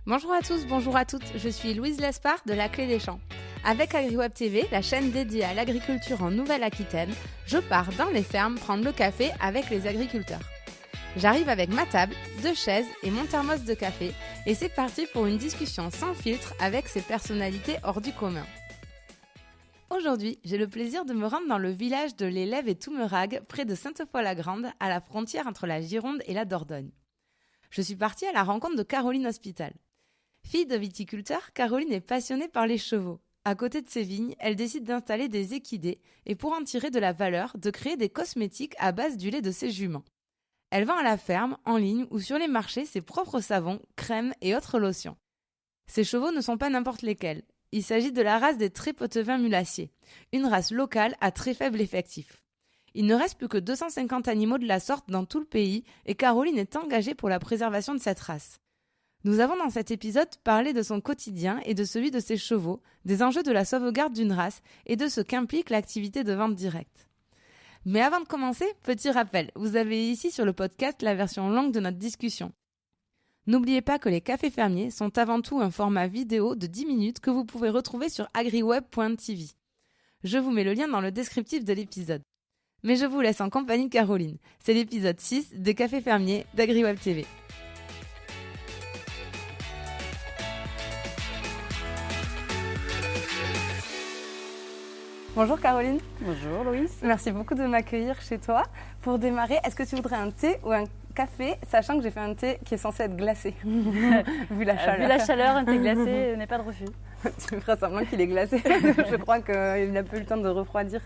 Bonjour à tous, bonjour à toutes, je suis Louise Lespard de La Clé des Champs. Avec AgriWeb TV, la chaîne dédiée à l'agriculture en Nouvelle-Aquitaine, je pars dans les fermes prendre le café avec les agriculteurs. J'arrive avec ma table, 2 chaises et mon thermos de café et c'est parti pour une discussion sans filtre avec ces personnalités hors du commun. Aujourd'hui, j'ai le plaisir de me rendre dans le village de l'Élève et Toumerag, près de Sainte-Foy-la-Grande, à la frontière entre la Gironde et la Dordogne. Je suis partie à la rencontre de Caroline Hospital. Fille de viticulteur, Caroline est passionnée par les chevaux. À côté de ses vignes, elle décide d'installer des équidés et pour en tirer de la valeur, de créer des cosmétiques à base du lait de ses juments. Elle vend à la ferme, en ligne ou sur les marchés ses propres savons, crèmes et autres lotions. Ces chevaux ne sont pas n'importe lesquels. Il s'agit de la race des Trépotevins Mulassiers, une race locale à très faible effectif. Il ne reste plus que 250 animaux de la sorte dans tout le pays et Caroline est engagée pour la préservation de cette race. Nous avons dans cet épisode parlé de son quotidien et de celui de ses chevaux, des enjeux de la sauvegarde d'une race et de ce qu'implique l'activité de vente directe. Mais avant de commencer, petit rappel, vous avez ici sur le podcast la version longue de notre discussion. N'oubliez pas que les cafés fermiers sont avant tout un format vidéo de 10 minutes que vous pouvez retrouver sur agriweb.tv. Je vous mets le lien dans le descriptif de l'épisode. Mais je vous laisse en compagnie de Caroline. C'est l'épisode 6 des cafés fermiers d'AgriWeb TV. Bonjour Caroline. Bonjour Louise. Merci beaucoup de m'accueillir chez toi. Pour démarrer, est-ce que tu voudrais un thé ou un café, sachant que j'ai fait un thé qui est censé être glacé, vu la chaleur. Vu la chaleur, un thé glacé n'est pas de refus. Tu me feras semblant qu'il est glacé, je crois qu'il n'a pas eu le temps de refroidir.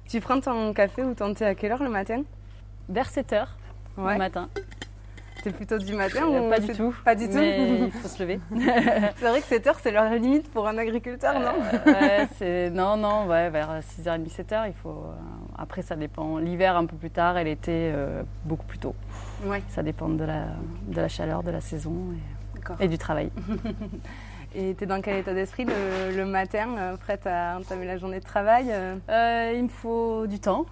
Tu prends ton café ou ton thé à quelle heure le matin ? Vers 7h le matin. T'es plutôt du matin ou pas du tout. Pas du tout. Mais il faut se lever. C'est vrai que 7h, c'est l'heure limite pour un agriculteur, non ? Vers 6h30, 7h, il faut... Après, ça dépend. L'hiver, un peu plus tard, et l'été, beaucoup plus tôt. Ouais. Ça dépend de la chaleur, de la saison et du travail. Et t'es dans quel état d'esprit le matin, prête à entamer la journée de travail ? Il me faut du temps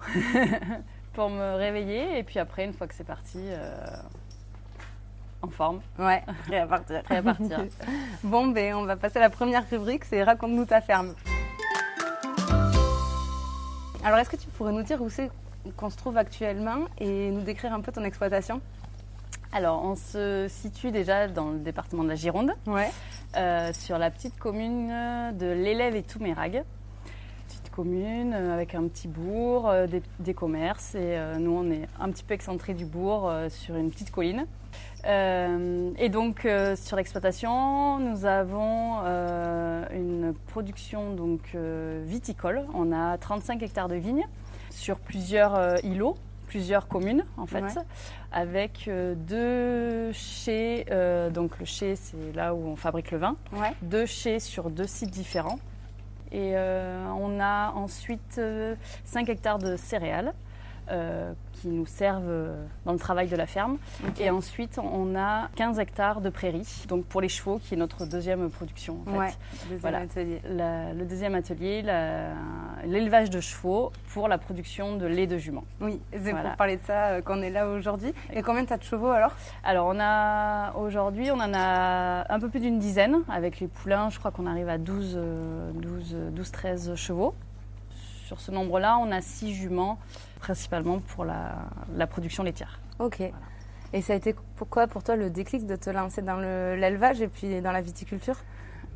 pour me réveiller, et puis après, une fois que c'est parti... en forme. Ouais, prêt à partir. Prêt à partir. Bon, on va passer à la première rubrique, c'est Raconte-nous ta ferme. Alors, est-ce que tu pourrais nous dire où c'est qu'on se trouve actuellement et nous décrire un peu ton exploitation ? Alors, on se situe déjà dans le département de la Gironde, sur la petite commune de l'Élève et Toumerag. Petite commune avec un petit bourg, des commerces et nous, on est un petit peu excentré du bourg sur une petite colline. Et donc sur l'exploitation, nous avons une production viticole. On a 35 hectares de vignes sur plusieurs îlots, plusieurs communes en fait, avec 2 chais. Donc le chai, c'est là où on fabrique le vin. 2 chais sur 2 sites différents. Et on a ensuite 5 hectares de céréales. Qui nous servent dans le travail de la ferme. Okay. Et ensuite, on a 15 hectares de prairies, donc pour les chevaux, qui est notre deuxième production. En fait. Atelier. Le deuxième atelier, l'élevage de chevaux pour la production de lait de jument. Oui, c'est pour parler de ça qu'on est là aujourd'hui. Et combien tu as de chevaux alors ? Alors, aujourd'hui, on en a un peu plus d'une dizaine. Avec les poulains, je crois qu'on arrive à 12-13 chevaux. Sur ce nombre-là, on a 6 juments, principalement pour la production laitière. Ok. Voilà. Et ça a été pourquoi pour toi le déclic de te lancer dans l'élevage et puis dans la viticulture ?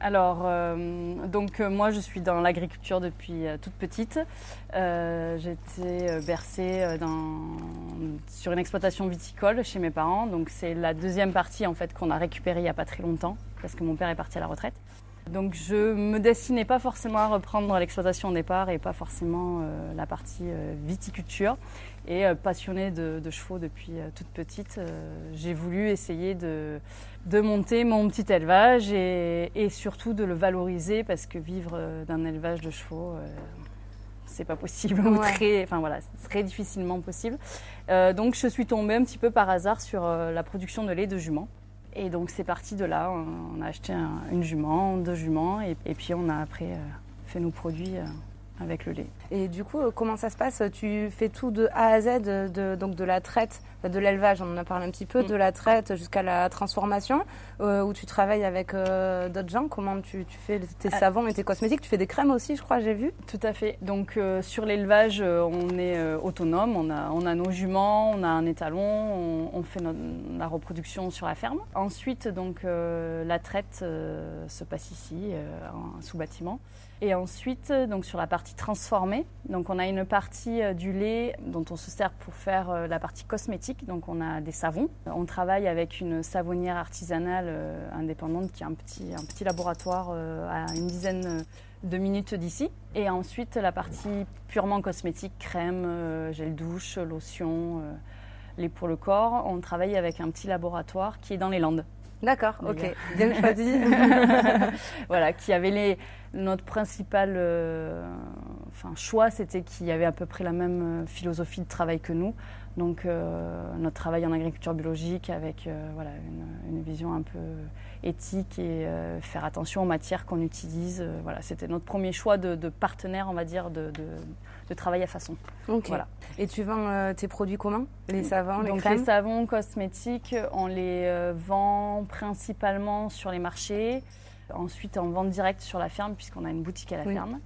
Alors, moi, je suis dans l'agriculture depuis toute petite. J'étais bercée sur une exploitation viticole chez mes parents. Donc, c'est la deuxième partie en fait qu'on a récupérée il n'y a pas très longtemps, parce que mon père est parti à la retraite. Donc je me destinais pas forcément à reprendre l'exploitation au départ et pas forcément la partie viticulture. Et passionnée de chevaux depuis toute petite, j'ai voulu essayer de monter mon petit élevage et surtout de le valoriser parce que vivre d'un élevage de chevaux, c'est pas possible, c'est très difficilement possible. Donc je suis tombée un petit peu par hasard sur la production de lait de jument. Et donc c'est parti de là, on a acheté une jument, 2 juments et puis on a après fait nos produits avec le lait. Et du coup, comment ça se passe? Tu fais tout de A à Z, donc de la traite, de l'élevage, on en a parlé un petit peu, de la traite jusqu'à la transformation, où tu travailles avec d'autres gens. Comment tu fais tes savons et tes cosmétiques? Tu fais des crèmes aussi, je crois, j'ai vu. Tout à fait. Donc sur l'élevage, on est autonome, on a nos juments, on a un étalon, on fait la reproduction sur la ferme. Ensuite, donc la traite se passe ici, sous bâtiment. Et ensuite, donc sur la partie transformée, donc on a une partie du lait dont on se sert pour faire la partie cosmétique. Donc on a des savons. On travaille avec une savonnière artisanale indépendante qui a un petit laboratoire à une dizaine de minutes d'ici. Et ensuite, la partie purement cosmétique, crème, gel douche, lotion, lait pour le corps. On travaille avec un petit laboratoire qui est dans les Landes. D'accord, ok, bien choisi. Voilà, qui avait notre principal choix, c'était qu'il y avait à peu près la même philosophie de travail que nous. Donc notre travail en agriculture biologique avec une vision un peu éthique et faire attention aux matières qu'on utilise. Voilà, c'était notre premier choix de partenaire, on va dire, de travail à façon. Okay. Voilà. Et tu vends tes produits comment? Les savons, les crèmes? Les savons cosmétiques, on les vend principalement sur les marchés. Ensuite, en vente directe sur la ferme, puisqu'on a une boutique à la ferme.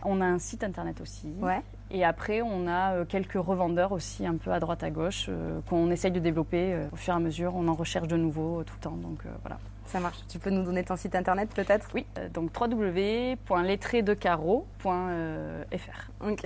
On a un site internet aussi. Ouais. Et après, on a quelques revendeurs aussi, un peu à droite à gauche, qu'on essaye de développer au fur et à mesure. On en recherche de nouveaux tout le temps. Donc voilà. Ça marche. Tu peux nous donner ton site internet peut-être? Oui, donc www.lettrédecaro.fr. Ok.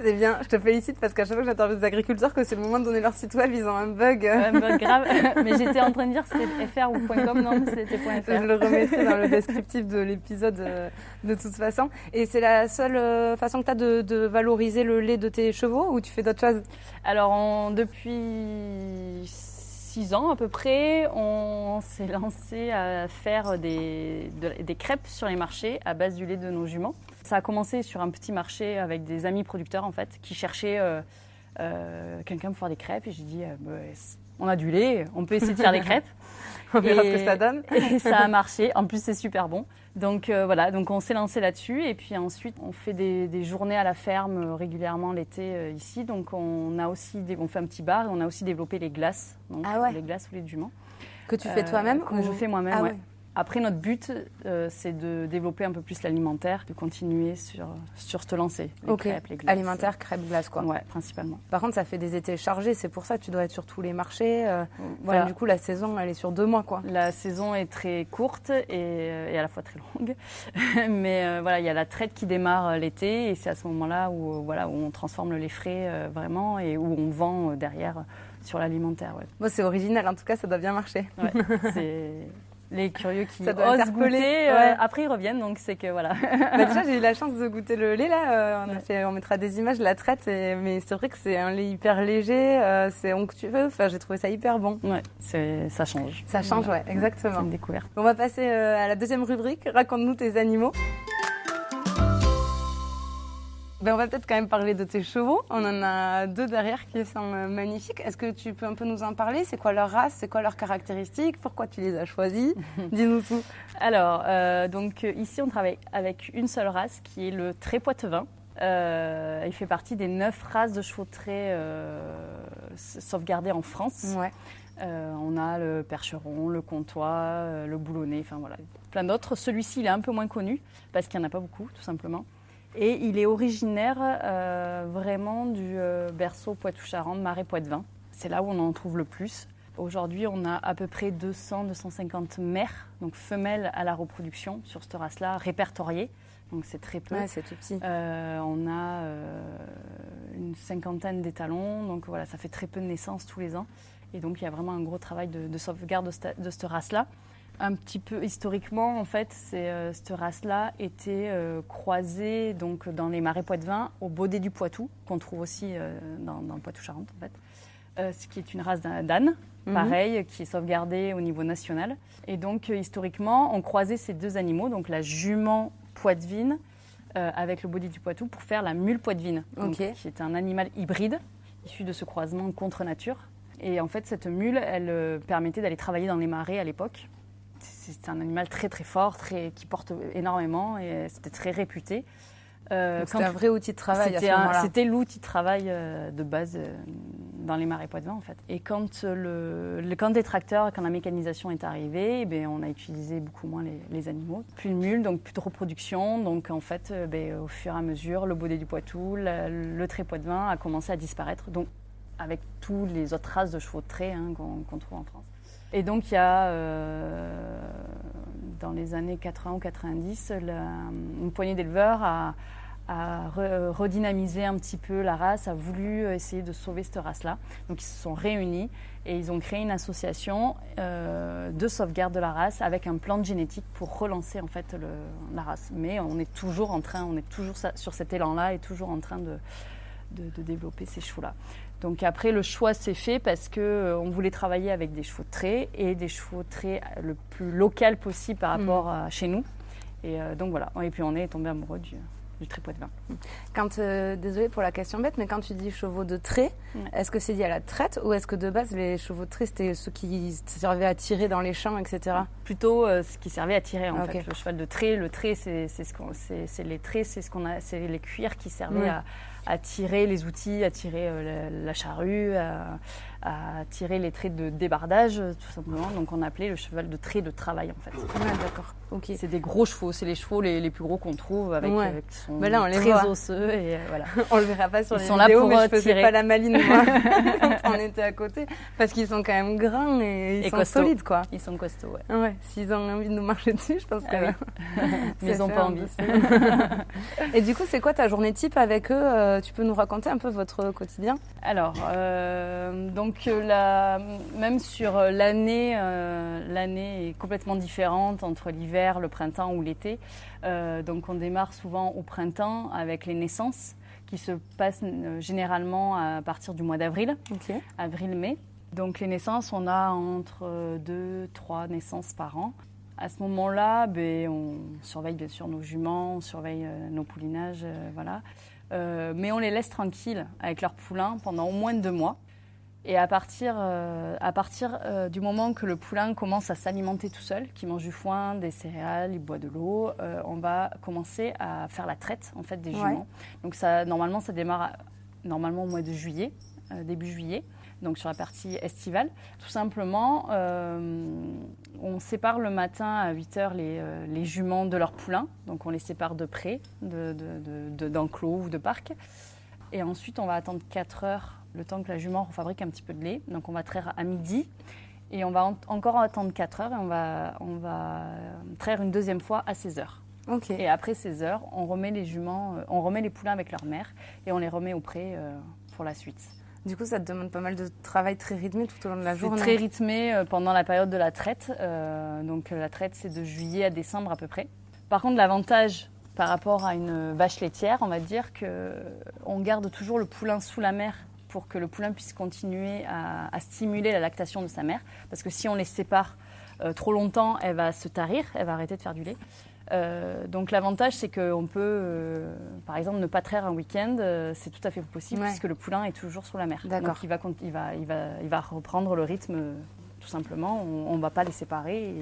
C'est bien, je te félicite parce qu'à chaque fois que j'interviewe des agriculteurs, que c'est le moment de donner leur site web, ils ont un bug. Un bug grave. Mais j'étais en train de dire si c'était .fr ou .com, non, mais c'était .fr. Je le remettrai dans le descriptif de l'épisode de toute façon. Et c'est la seule façon que tu as de valoriser le lait de tes chevaux ou tu fais d'autres choses? Alors, depuis 6 ans à peu près, on s'est lancé à faire des crêpes sur les marchés à base du lait de nos juments. Ça a commencé sur un petit marché avec des amis producteurs en fait qui cherchaient quelqu'un pour faire des crêpes et j'ai dit on a du lait, on peut essayer de faire des crêpes. On verra ce que ça donne. Et ça a marché, en plus c'est super bon. Donc voilà, donc on s'est lancé là-dessus et puis ensuite on fait des journées à la ferme régulièrement l'été ici. Donc on fait un petit bar et on a aussi développé les glaces, donc les glaces ou les juments. Que tu fais toi-même? Que je fais moi-même, ouais. Après, notre but, c'est de développer un peu plus l'alimentaire, de continuer sur ce lancer. Les crêpes, les glaces. Alimentaire, crêpes, glaces, quoi. Ouais, principalement. Par contre, ça fait des étés chargés, c'est pour ça que tu dois être sur tous les marchés. Voilà. Du coup, la saison, elle est sur 2 mois, quoi. La saison est très courte et à la fois très longue. Mais il y a la traite qui démarre l'été et c'est à ce moment-là où on transforme le lait frais vraiment et où on vend derrière sur l'alimentaire. Ouais. Bon, c'est original, en tout cas, ça doit bien marcher. Ouais, c'est... Les curieux qui osent goûter, après ils reviennent, donc c'est que voilà. Déjà, j'ai eu la chance de goûter le lait là. On mettra des images de la traite, mais c'est vrai que c'est un lait hyper léger, c'est onctueux. Enfin, j'ai trouvé ça hyper bon. Ouais, ça change. Ça change, ouais, exactement. C'est une découverte. On va passer à la deuxième rubrique. Raconte-nous tes animaux. On va peut-être quand même parler de tes chevaux. On en a 2 derrière qui sont magnifiques. Est-ce que tu peux un peu nous en parler? C'est quoi leur race? C'est quoi leurs caractéristiques? Pourquoi tu les as choisis? Dis-nous tout. Alors, donc ici, on travaille avec une seule race qui est le trait poitevin. Il fait partie des 9 races de chevaux traits sauvegardées en France. Ouais. On a le percheron, le comtois, le boulonnais, enfin voilà, plein d'autres. Celui-ci, il est un peu moins connu parce qu'il n'y en a pas beaucoup, tout simplement. Et il est originaire vraiment du berceau Poitou-Charentes, Marais Poitevin. C'est là où on en trouve le plus. Aujourd'hui, on a à peu près 200-250 mères, donc femelles à la reproduction sur cette race-là, répertoriées. Donc c'est très peu. Ouais, c'est tout petit. On a une 50aine d'étalons, donc voilà, ça fait très peu de naissances tous les ans. Et donc il y a vraiment un gros travail de sauvegarde de cette race-là. Un petit peu historiquement, en fait, cette race-là était croisée donc, dans les marais poitevins au Baudet du Poitou, qu'on trouve aussi dans le Poitou-Charentes, en fait. Ce qui est une race d'âne, pareil, qui est sauvegardée au niveau national. Et donc, historiquement, on croisait ces 2 animaux, donc la jument poitevine avec le Baudet du Poitou, pour faire la mule poitevine, qui est un animal hybride, issu de ce croisement contre nature. Et en fait, cette mule, elle permettait d'aller travailler dans les marais à l'époque. C'est un animal très très fort, qui porte énormément et c'était très réputé. C'était un vrai outil de travail à ce moment-là. C'était l'outil de travail de base dans les marais Poitevin en fait. Et quand les tracteurs, quand la mécanisation est arrivée, on a utilisé beaucoup moins les animaux. Plus de mules, donc plus de reproduction. Donc en fait, au fur et à mesure, le baudet du Poitou, le trait Poitevin a commencé à disparaître. Donc avec tous les autres races de chevaux de trait qu'on trouve en France. Et donc il y a, dans les années 80 ou 90, une poignée d'éleveurs a redynamisé un petit peu la race, a voulu essayer de sauver cette race-là. Donc ils se sont réunis et ils ont créé une association de sauvegarde de la race avec un plan de génétique pour relancer en fait la race. Mais on est toujours sur cet élan-là et toujours en train de développer ces chevaux-là. Donc après, le choix s'est fait parce qu'on voulait travailler avec des chevaux de trait et des chevaux de trait le plus local possible par rapport à chez nous. Et donc voilà. Et puis on est tombé amoureux du trait Poitevin. Désolée pour la question bête, mais quand tu dis chevaux de trait, est-ce que c'est lié à la traite ou est-ce que de base les chevaux de trait c'était ceux qui servaient à tirer dans les champs, etc. Plutôt ce qui servait à tirer en fait. Le cheval de trait, le trait c'est les traits, c'est les cuirs qui servaient à tirer les outils, à tirer la charrue, à tirer les traits de débardage, tout simplement. Donc on appelait le cheval de trait de travail en fait. D'accord. Okay. C'est des gros chevaux, c'est les chevaux les plus gros qu'on trouve qui sont là, on très osseux et voilà. On le verra pas sur les vidéos, là pour mais je tirer. faisais pas la maline moi quand on était à côté parce qu'ils sont quand même grands et ils sont solides quoi. Ils sont costauds, ouais. S'ils ont envie de nous marcher dessus, je pense que mais ils n'ont pas envie. Et du coup, c'est quoi ta journée type avec eux? Tu peux nous raconter un peu votre quotidien? Alors, donc même sur l'année est complètement différente entre l'hiver, le printemps ou l'été. Donc on démarre souvent au printemps avec les naissances qui se passent généralement à partir du mois d'avril, avril-mai. Donc les naissances, on a entre 2-3 naissances par an. À ce moment-là, on surveille bien sûr nos juments, on surveille nos poulinages, voilà. Mais on les laisse tranquilles avec leurs poulains pendant au moins 2 mois. Et à partir du moment que le poulain commence à s'alimenter tout seul, qu'il mange du foin, des céréales, il boit de l'eau, on va commencer à faire la traite en fait des juments. Donc normalement ça démarre au mois de juillet, début juillet. Donc sur la partie estivale. Tout simplement, on sépare le matin à 8h les juments de leurs poulains. Donc on les sépare de près, d'enclos ou de parc. Et ensuite, on va attendre 4 heures, le temps que la jument refabrique un petit peu de lait. Donc on va traire à midi. Et on va encore attendre 4 heures et on va traire une deuxième fois à 16 heures. Et après 16 heures, on remet les poulains avec leur mère et on les remet au pré pour la suite. Du coup, ça te demande pas mal de travail très rythmé tout au long de la journée. C'est très rythmé pendant la période de la traite. Donc la traite, c'est de juillet à décembre à peu près. Par contre, l'avantage par rapport à une vache laitière, on va dire qu'on garde toujours le poulain sous la mère pour que le poulain puisse continuer à stimuler la lactation de sa mère. Parce que si on les sépare trop longtemps, elle va se tarir, elle va arrêter de faire du lait. Donc l'avantage, c'est qu'on peut, par exemple, ne pas traire un week-end, c'est tout à fait possible puisque le poulain est toujours sous la mère. Donc il va reprendre le rythme tout simplement. On ne va pas les séparer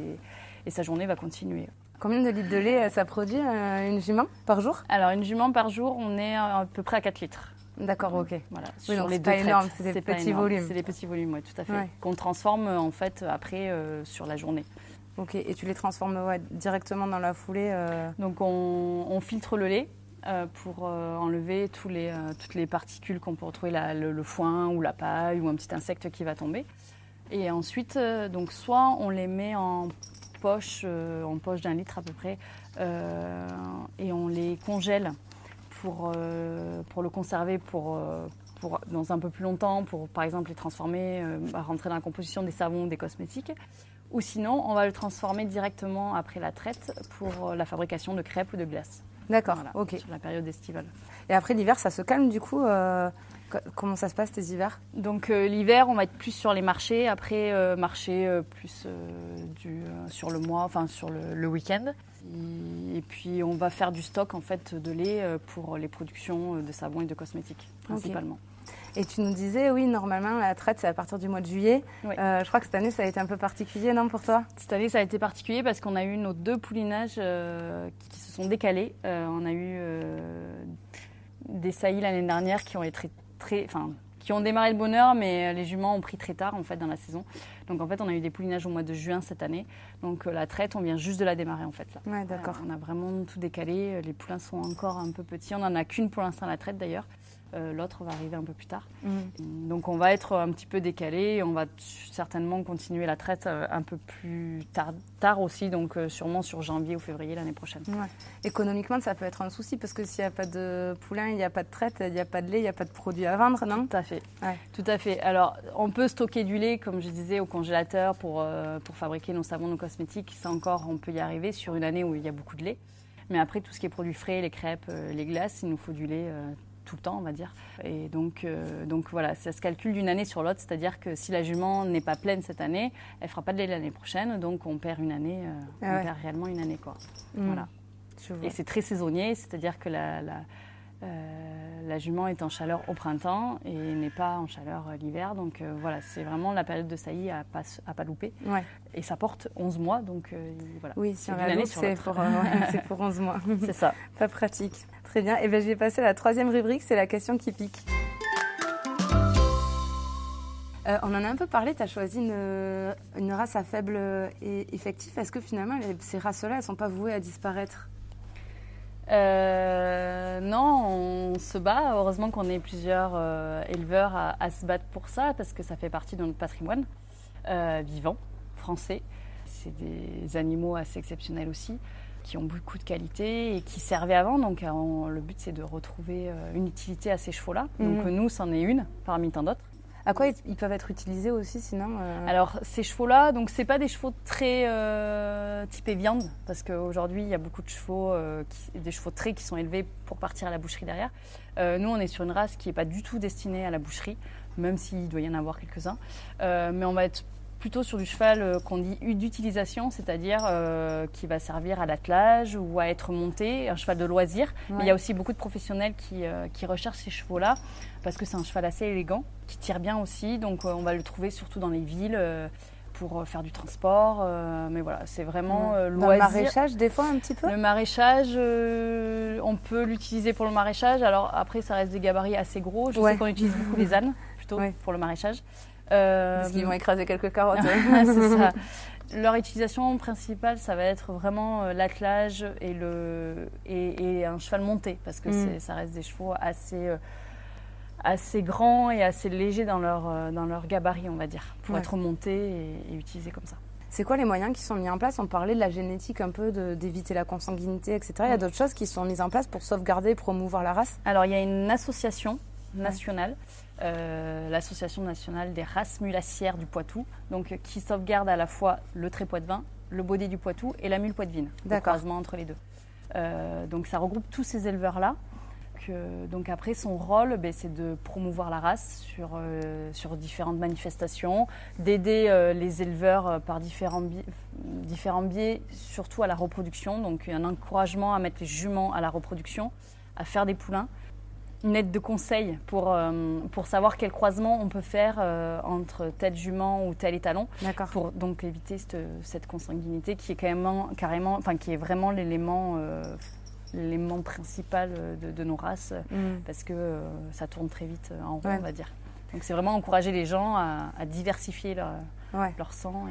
et sa journée va continuer. Combien de litres de lait ça produit une jument par jour? Alors une jument par jour, on est à peu près à 4 litres. D'accord, ok. Voilà, donc c'est pas énorme, c'est des petits volumes. C'est des petits volumes, oui, tout à fait. Qu'on transforme en fait après sur la journée. Ok, et tu les transformes directement dans la foulée Donc on filtre le lait pour enlever toutes les particules qu'on peut retrouver, le foin ou la paille ou un petit insecte qui va tomber. Et ensuite, donc soit on les met en poche d'1 litre à peu près, et on les congèle pour le conserver dans un peu plus longtemps, pour par exemple les transformer, rentrer dans la composition des savons ou des cosmétiques. Ou sinon, on va le transformer directement après la traite pour la fabrication de crêpes ou de glaces. D'accord, ok. Sur la période estivale. Et après l'hiver, ça se calme du coup comment ça se passe tes hivers? Donc l'hiver, on va être plus sur les marchés. Après, marché plus sur le mois, enfin sur le week-end. Et puis on va faire du stock en fait de lait pour les productions de savon et de cosmétiques principalement. Et tu nous disais, oui, normalement, la traite, c'est à partir du mois de juillet. Oui. Je crois que cette année, ça a été un peu particulier, non, pour toi? Cette année, ça a été particulier parce qu'on a eu nos 2 poulinages qui se sont décalés. On a eu des saillies l'année dernière qui ont été qui ont démarré de bonne heure, mais les juments ont pris très tard en fait dans la saison. Donc en fait, on a eu des poulinages au mois de juin cette année. Donc la traite, on vient juste de la démarrer en fait là. Ouais, d'accord. On a vraiment tout décalé. Les poulains sont encore un peu petits. On n'en a qu'une pour l'instant à la traite d'ailleurs. L'autre va arriver un peu plus tard. Donc on va être un petit peu décalé. On va certainement continuer la traite un peu plus tard aussi, donc sûrement sur janvier ou février l'année prochaine. Ouais. Économiquement, ça peut être un souci parce que s'il n'y a pas de poulain, il n'y a pas de traite, il n'y a pas de lait, il n'y a pas de produits à vendre, non? Tout à fait. Ouais. Tout à fait. Alors on peut stocker du lait, comme je disais, au congélateur pour fabriquer nos savons, nos cosmétiques. Ça encore, on peut y arriver sur une année où il y a beaucoup de lait. Mais après, tout ce qui est produits frais, les crêpes, les glaces, il nous faut du lait tout le temps, on va dire. Et donc voilà, ça se calcule d'une année sur l'autre, c'est-à-dire que si la jument n'est pas pleine cette année, elle fera pas de lait l'année prochaine, donc on perd une année, on perd réellement une année, quoi. Voilà. Et c'est très saisonnier, c'est-à-dire que la jument est en chaleur au printemps et n'est pas en chaleur l'hiver, donc voilà, c'est vraiment la période de saillie à pas louper. Ouais. Et ça porte 11 mois, donc voilà. Oui, si on la loupe, c'est pour 11 mois. C'est ça. Pas pratique. Très bien. Et bien, je vais passer à la troisième rubrique, c'est la question qui pique. On en a un peu parlé, tu as choisi une race à faible effectif. Est-ce que finalement, ces races-là, elles ne sont pas vouées à disparaître? Non, on se bat. Heureusement qu'on est plusieurs éleveurs à se battre pour ça, parce que ça fait partie de notre patrimoine vivant, français. C'est des animaux assez exceptionnels aussi, qui ont beaucoup de qualité et qui servaient avant. Donc le but, c'est de retrouver une utilité à ces chevaux-là. Donc nous, c'en est une parmi tant d'autres. À quoi ils peuvent être utilisés aussi sinon Alors ces chevaux-là, donc c'est pas des chevaux très typés viande, parce qu'aujourd'hui il y a beaucoup de chevaux, des chevaux de trait qui sont élevés pour partir à la boucherie derrière. Nous on est sur une race qui n'est pas du tout destinée à la boucherie, même s'il doit y en avoir quelques-uns. Mais on va être plutôt sur du cheval qu'on dit d'utilisation, c'est-à-dire qui va servir à l'attelage ou à être monté, un cheval de loisir. Ouais. Mais il y a aussi beaucoup de professionnels qui recherchent ces chevaux-là parce que c'est un cheval assez élégant, qui tire bien aussi. Donc on va le trouver surtout dans les villes pour faire du transport. Mais voilà, c'est vraiment loisir. Dans le maraîchage, des fois, un petit peu? Le maraîchage, on peut l'utiliser pour le maraîchage. Alors après, ça reste des gabarits assez gros. Je sais qu'on utilise beaucoup les ânes, plutôt, pour le maraîchage. Parce qu'ils vont écraser quelques carottes. C'est ça. Leur utilisation principale, ça va être vraiment l'attelage et un cheval monté, parce que ça reste des chevaux assez grands et assez légers dans leur gabarit, on va dire, pour être montés et utilisés comme ça. C'est quoi les moyens qui sont mis en place? On parlait de la génétique un peu, d'éviter la consanguinité, etc. Il y a d'autres choses qui sont mises en place pour sauvegarder et promouvoir la race? Alors, il y a une association nationale, l'association nationale des races mulassières du Poitou, donc qui sauvegarde à la fois le trait poitevin, le baudet du Poitou et la mule poitevine, le croisement entre les deux. Donc ça regroupe tous ces éleveurs-là. Donc après, son rôle, c'est de promouvoir la race sur différentes manifestations, d'aider les éleveurs par différents biais, surtout à la reproduction. Donc un encouragement à mettre les juments à la reproduction, à faire des poulains. Une aide de conseil pour savoir quel croisement on peut faire entre tel jument ou tel étalon, pour donc éviter cette consanguinité qui est qui est vraiment l'élément principal de nos races, parce que ça tourne très vite en rond, on va dire. Donc c'est vraiment encourager les gens à diversifier leur sang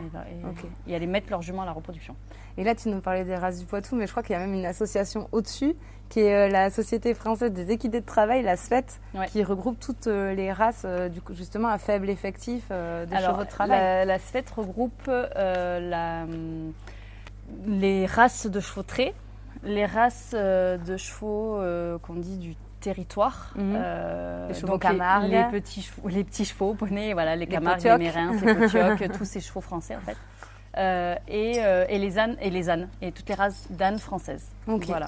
et à les mettre leurs juments à la reproduction. Et là, tu nous parlais des races du Poitou, mais je crois qu'il y a même une association au-dessus, qui est la Société française des équidés de travail, la SFET, qui regroupe toutes les races, justement, à faible effectif de chevaux de travail. La SFET regroupe les races de chevaux traits, les races de chevaux qu'on dit du territoire, les chevaux Camargue, les petits chevaux poneys, voilà, les Camargues, les Mérins, les Potiocs, tous ces chevaux français en fait. Et les ânes et toutes les races d'ânes françaises. Voilà.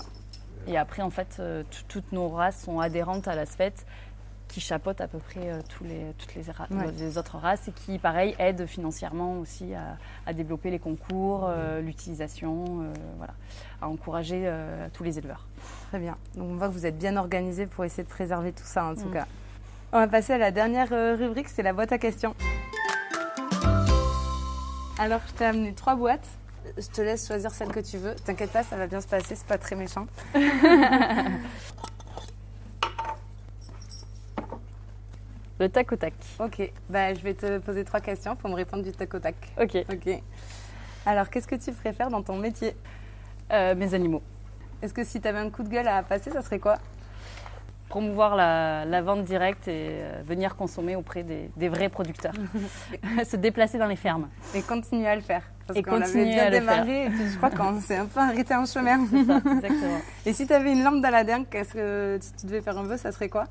Et après, en fait, toutes nos races sont adhérentes à la SFET, qui chapeaute à peu près toutes les autres races et qui, pareil, aident financièrement aussi à développer les concours, l'utilisation, à encourager tous les éleveurs. Très bien. Donc on voit que vous êtes bien organisés pour essayer de préserver tout ça, en tout cas. On va passer à la dernière rubrique, c'est la boîte à questions. Alors, je t'ai amené 3 boîtes. Je te laisse choisir celle que tu veux. T'inquiète pas, ça va bien se passer, c'est pas très méchant. Le tac au tac. Ok, je vais te poser 3 questions pour me répondre du tac au tac. Ok. Alors, qu'est-ce que tu préfères dans ton métier? Mes animaux. Est-ce que si tu avais un coup de gueule à passer, ça serait quoi? Promouvoir la vente directe et venir consommer auprès des vrais producteurs. Se déplacer dans les fermes. Et continuer à le faire. Parce et qu'on avait continuer bien à le démarré et puis je crois qu'on s'est un peu arrêté en chemin. C'est ça, exactement. Et si tu avais une lampe dans la dingue, qu'est-ce que si tu devais faire un vœu, ça serait quoi?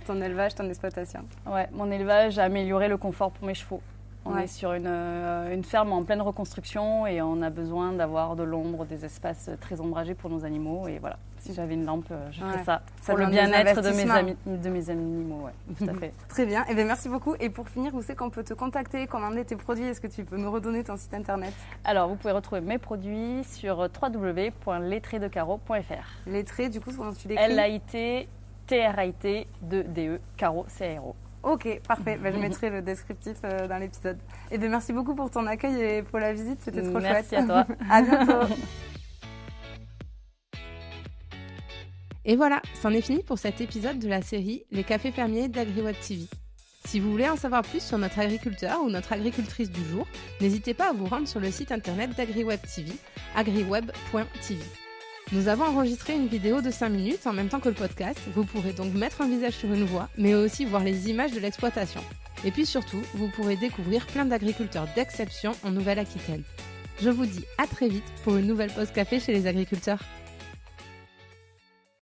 Ton élevage, ton exploitation? Ouais, mon élevage, améliorer le confort pour mes chevaux. On est sur une ferme en pleine reconstruction et on a besoin d'avoir de l'ombre, des espaces très ombragés pour nos animaux. Et voilà, si j'avais une lampe, je ferais ça pour le bien-être de mes animaux. Ouais, tout à fait. Très bien, et bien merci beaucoup. Et pour finir, où c'est qu'on peut te contacter, commander tes produits? Est-ce que tu peux me redonner ton site internet? Alors, vous pouvez retrouver mes produits sur www.letraitdecaro.fr. Lettré, du coup, comment tu l'écris? LAIT-TRAIT-DE, Caro, CARO. Ok, parfait. Je mettrai le descriptif dans l'épisode. Et bien merci beaucoup pour ton accueil et pour la visite. C'était trop chouette. Merci à toi. À bientôt. Et voilà, c'en est fini pour cet épisode de la série Les cafés fermiers d'AgriWeb TV. Si vous voulez en savoir plus sur notre agriculteur ou notre agricultrice du jour, n'hésitez pas à vous rendre sur le site internet d'AgriWeb TV, agriweb.tv. Nous avons enregistré une vidéo de 5 minutes en même temps que le podcast. Vous pourrez donc mettre un visage sur une voix, mais aussi voir les images de l'exploitation. Et puis surtout, vous pourrez découvrir plein d'agriculteurs d'exception en Nouvelle-Aquitaine. Je vous dis à très vite pour une nouvelle pause café chez les agriculteurs.